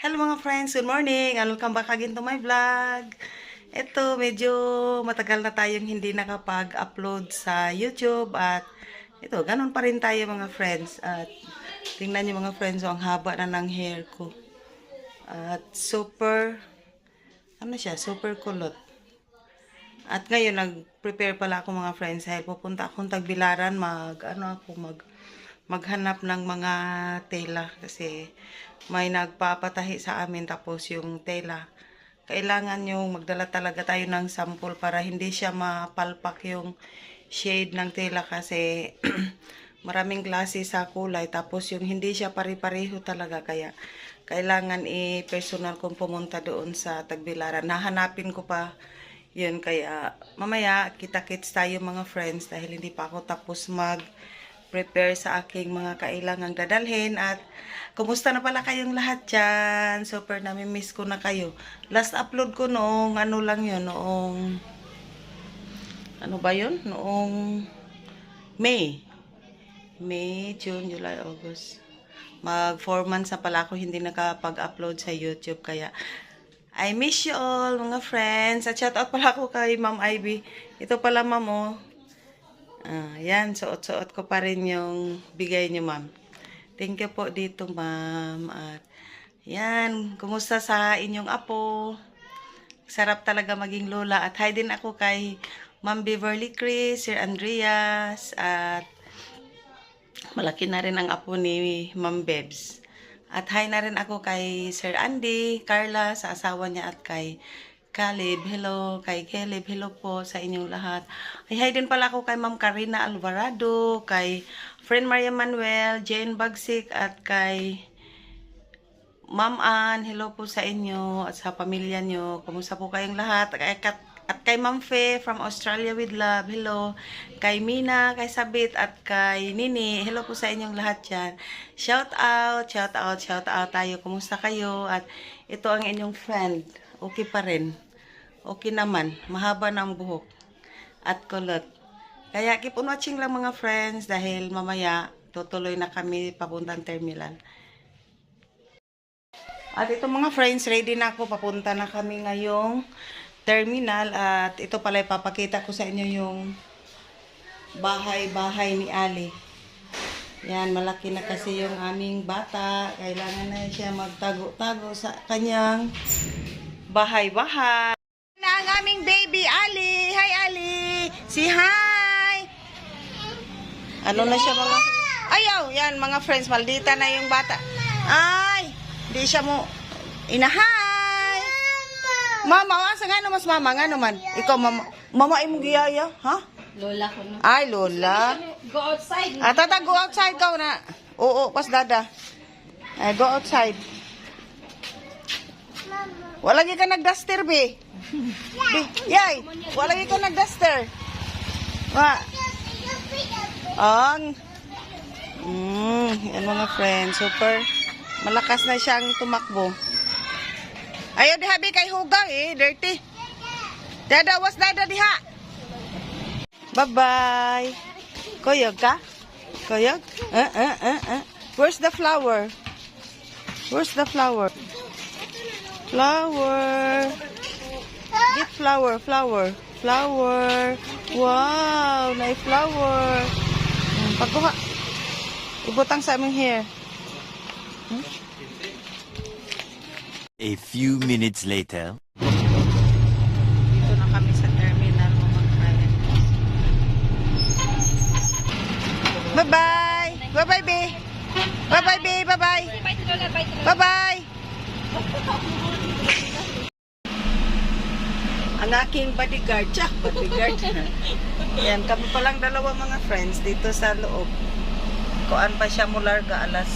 Hello mga friends, good morning and welcome back again to my vlog. Ito, medyo matagal na tayong hindi nakapag-upload sa YouTube at ito, ganun pa rin tayo mga friends. At tingnan nyo mga friends, ang haba na ng hair ko. At super, super kulot. At ngayon, nag-prepare pala ako mga friends dahil pupunta akong Tagbilaran, maghanap ng mga tela kasi may nagpapatahi sa amin tapos yung tela kailangan yung magdala talaga tayo ng sample para hindi siya mapalpak yung shade ng tela kasi maraming klase sa kulay tapos yung hindi siya pare-pareho talaga kaya kailangan personal kong pumunta doon sa Tagbilaran. Nahanapin ko pa yun kaya mamaya kita-kits tayo mga friends dahil hindi pa ako tapos prepare sa aking mga kailangang dadalhin. At kumusta na pala kayong lahat dyan? Super nami-miss ko na kayo. Last upload ko noong noong May, June, July, August. Mag 4 months na pala ako hindi nakapag-upload sa YouTube kaya I miss you all mga friends. At shout out pala ako kay Ma'am Ivy. Ito pala ma'am oh. Yan, suot-suot ko pa rin yung bigay niyo, ma'am. Thank you po dito, ma'am. At yan, kumusta sa inyong apo? Sarap talaga maging lola. At hi din ako kay Ma'am Beverly Chris, Sir Andreas, at malaki na rin ang apo ni Ma'am Bebs. At hi na rin ako kay Sir Andy, Carla, sa asawa niya at kay Caleb, hello. Kay Caleb, hello po sa inyong lahat. Ay, hi din pala ako kay Ma'am Karina Alvarado, kay friend Maria Manuel, Jane Bagsik, at kay Ma'am Ann, hello po sa inyo at sa pamilya nyo. Kumusta po kayong lahat? At kay Ma'am Fe from Australia with love, hello. Kay Mina, kay Sabit, at kay Nini, hello po sa inyong lahat dyan. Shout out tayo. Kumusta kayo? At ito ang inyong friend. Okay pa rin. Okay naman, mahaba na ang buhok at kulot. Kaya keep on watching lang mga friends dahil mamaya tutuloy na kami papuntang terminal. At ito mga friends, ready na ako, papunta na kami ngayong terminal at ito pala ipapakita ko sa inyo yung bahay ni Ali. Yan, malaki na kasi yung aming bata. Kailangan na siya magtago-tago sa kanyang bahay-bahay. Na ang aming baby, Ali. Hi, Ali. Say hi. Ano na siya mga... Ayaw, yan mga friends. Maldita na yung bata. Ay, di siya mo... Hi. Mama, asa nga naman mama nga naman. Ikaw, mama imong giyaya, ha? Lola ko na. Ay, Lola. Go outside. Tata, go outside ka na. Oo, pas dada. Ay, go outside. Wala ka nag-duster, be. Yay! Wala ka nag-duster. Yan mga friends. Super. Malakas na siyang tumakbo. Ayaw diha, be, kay hugang eh. Dirty. Dada, was dada diha. Bye-bye. Koyog ka? Koyog? Where's the flower? Where's the flower? Flower. Get flower. Wow, na flower. Pagkuha. Ibutang sa aming hair. A few minutes later. Dito na kami sa terminal mga friends. Bye-bye. Bye-bye, be. Bye-bye, be. Bye-bye. Bye-bye. Ang aking bodyguard. Bodyguard. Yan, kami palang dalawa mga friends dito sa loob. Kuan pa siya mularga alas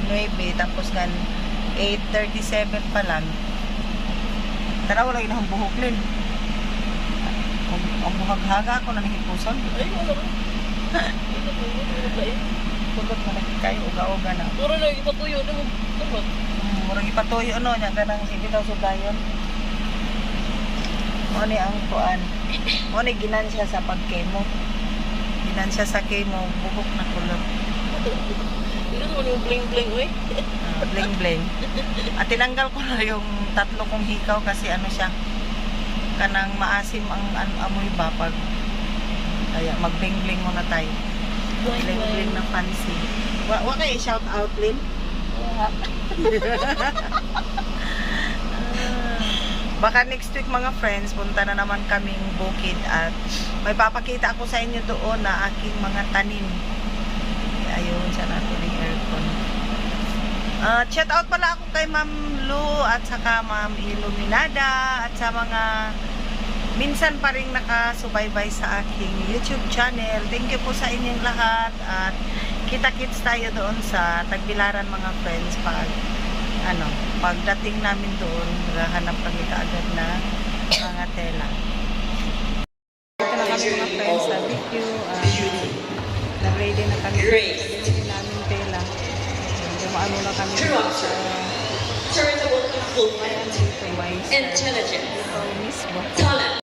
9, tapos kan 8:37 pa lang. Tara, wala inahang buhok lin. Ang buhaghaga ko na nahipuson. Ay, wala ba? Pulot mo na kayo, uga-uga na. Puro na ipatuyo na mo. Murang ipatuyo niya ka nang ibitaw sudayon. Ano ang kuan? Ano ginansya sa pag-chemo? Ginansya sa chemo, buhok na kulot. Dito naman yung bling-bling, uy. Bling bling. At tinanggal ko na yung tatlo kong hikaw kasi ano siya, kanang maasim ang amoy ba pag kaya mag-bling bling muna tayo. Bling bling na fancy. Wa kay shout out Lin. Baka next week mga friends, punta na naman kaming bukid at may papakita ako sa inyo doon na aking mga tanim. Ayun, siya natin yung aircon. Shout out pala ako kay Ma'am Lu at saka Ma'am Iluminada at sa mga minsan pa rin nakasubaybay sa aking YouTube channel. Thank you po sa inyong lahat at kita-kits tayo doon sa Tagbilaran mga friends pagdating namin doon, hanap kami kaagad na mga tela. Ito na kami mga friends sa BQ. Nag-ready na kami. Ready namin tela. Dumaano na kami sa Intelligent, talent.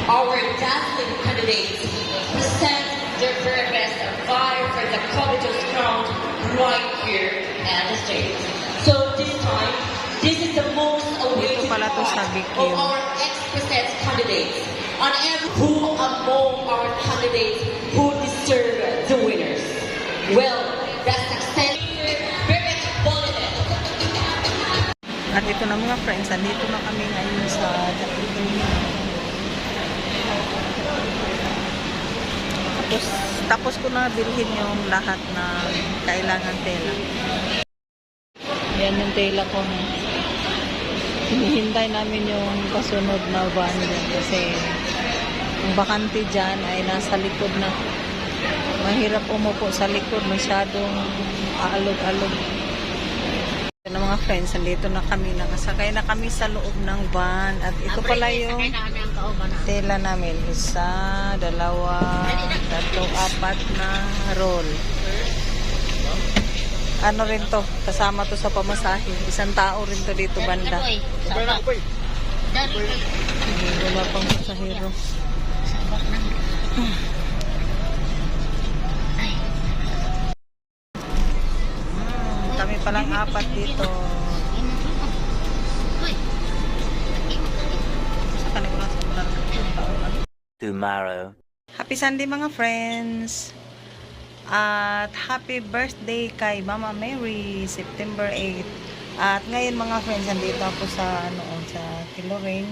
Our dazzling candidates present their very best and vie for the covetous crown right here at the stage. So this time, this is the most awaited pala to sa part BQ. of our ex-president candidates. On every who among our candidates who deserve the winners? Well, that's success. Very bulletin. At ito na mga friends, andito na kami ngayon sa tapos ko na bilhin yung lahat na kailangan tela. Yan yung tela ko na. Hinihintay namin yung kasunod na van dyan kasi yung bakante dyan ay nasa likod na. Mahirap umupo sa likod, masyadong aalog-alog. Na mga friends, andito na kami, nakasakay na kami sa loob ng van at ito pala yung tela namin, 1, 2, 3, 4 na roll. Ano rin to, kasama to sa pamasahe, 1 tao rin to dito banda. Wala pang pasahero. Kami palang 4 dito. Tomorrow. Happy Sunday mga friends. At happy birthday kay Mama Mary, September 8. At ngayon mga friends, nandito ako sa sa Kiloring.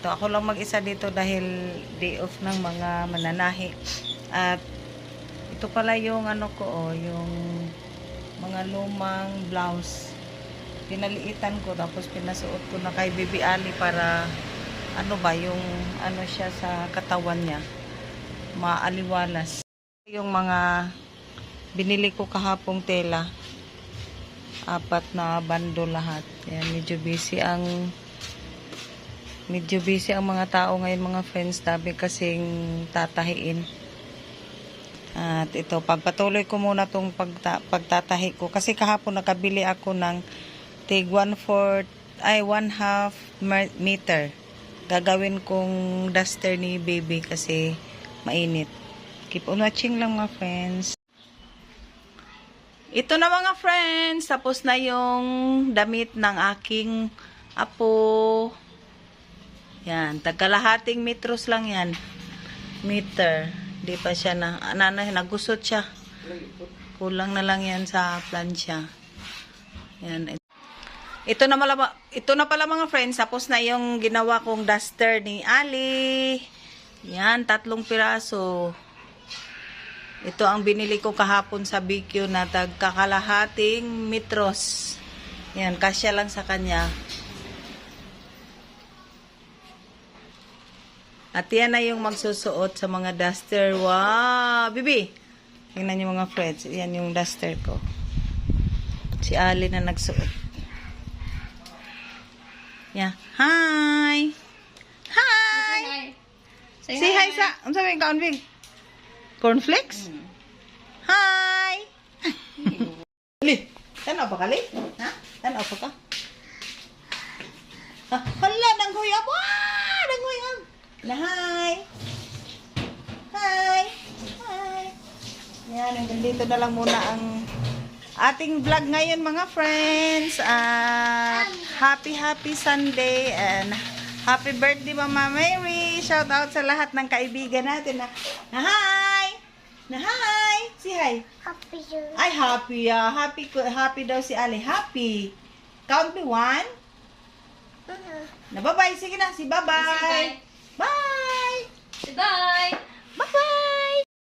Ito ako lang mag-isa dito dahil day off ng mga mananahi. At ito pala yung yung mga lumang blouse. Pinaliitan ko tapos pinasuot ko na kay Bibi Ali para yung siya sa katawan niya maaliwalas. Yung mga binili ko kahapong tela, 4 na bando lahat. Yan, medyo busy ang mga tao ngayon mga friends, tabi kasing tatahiin. At ito, pagpatuloy ko muna tong pagtatahi ko kasi kahapon nakabili ako ng tig 1/2 meter. Gagawin kong duster ni baby kasi mainit. Keep on watching lang mga friends. Ito na mga friends, tapos na yung damit ng aking apo. Yan, tagkalahating metros lang yan. Meter. Di pa siya nagusot siya. Kulang na lang yan sa plansya. Yan. Ito na pala mga friends, tapos na yung ginawa kong duster ni Ali. Yan, 3 piraso. Ito ang binili ko kahapon sa BQ na tagkakalahating metros. Yan, kasya lang sa kanya. At yan na yung magsusuot sa mga duster. Wow! Bibi! Tingnan niyo mga friends. Yan yung duster ko. Si Ali na nagsuot. Yeah. Hi! Hi! Say hi sa... Ano sabi yung kaunbing? Cornflakes? Hi! Ali! Tanaw pa ka, Ali? Ha? Tanaw pa ka? Hala! Dangguyab! Wow! Dangguyab! Hi! Hi! Hi! Yan, dito na lang muna ang ating vlog ngayon mga friends. At happy Sunday and happy birthday Mama Mary. Shout out sa lahat ng kaibigan natin na hi! Na hi! Si hi! Happy yun. Ay, happy. Happy daw si Ali. Happy. Count me 1. Na bye-bye. Sige na. Si bye-bye. Bye! Goodbye!